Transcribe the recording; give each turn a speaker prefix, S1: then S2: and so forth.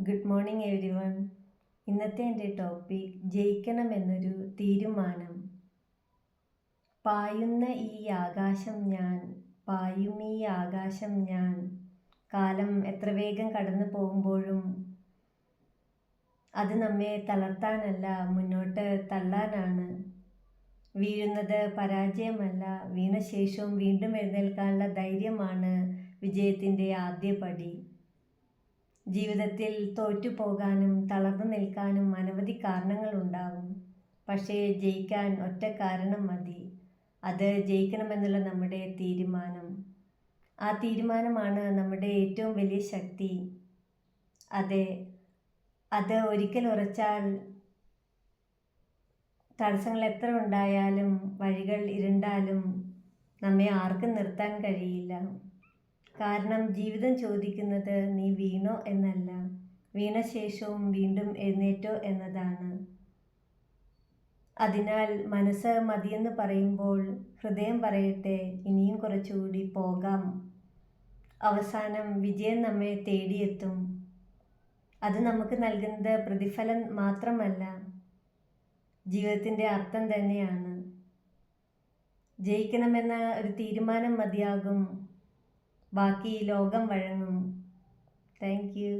S1: Good morning every one. ഇന്നത്തെ എൻ്റെ topic ജയിക്കണം എന്നൊരു തീരുമാനം. പായുന്ന ഈ ആകാശം ഞാൻ, പായും ഈ ആകാശം ഞാൻ. കാലം എത്ര വേഗം കടന്നു പോകുമ്പോഴും അത് നമ്മെ തളർത്താനല്ല, മുന്നോട്ട് തള്ളാനാണ്. വീഴുന്നത് പരാജയമല്ല, വീണ ശേഷവും വീണ്ടും എഴുന്നേൽക്കാനുള്ള ധൈര്യമാണ് വിജയത്തിൻ്റെ ആദ്യ പടി. ജീവിതത്തിൽ തോറ്റുപോകാനും തളർന്നു നിൽക്കാനും അനവധി കാരണങ്ങളുണ്ടാവും. പക്ഷേ ജയിക്കാൻ ഒറ്റ കാരണം മതി. അത് ജയിക്കണമെന്നുള്ള നമ്മുടെ തീരുമാനം. ആ തീരുമാനമാണ് നമ്മുടെ ഏറ്റവും വലിയ ശക്തി. അതെ, അത് ഒരിക്കൽ ഉറച്ചാൽ തടസ്സങ്ങൾ എത്ര ഉണ്ടായാലും, വഴികൾ ഇരുണ്ടാലും നമ്മെ ആർക്കും നിർത്താൻ കഴിയില്ല. കാരണം ജീവിതം ചോദിക്കുന്നത് നീ വീണോ എന്നല്ല, വീണ ശേഷവും വീണ്ടും എഴുന്നേറ്റോ എന്നതാണ്. അതിനാൽ മനസ്സ് മതിയെന്ന് പറയുമ്പോൾ ഹൃദയം പറയട്ടെ, ഇനിയും കുറച്ചുകൂടി പോകാം. അവസാനം വിജയം നമ്മെ തേടിയെത്തും. അത് നമുക്ക് നൽകുന്നത് പ്രതിഫലം മാത്രമല്ല, ജീവിതത്തിൻ്റെ അർത്ഥം തന്നെയാണ്. ജയിക്കണമെന്ന ഒരു തീരുമാനം മതിയാകും, ബാക്കി ലോകം വഴങ്ങും. Thank you.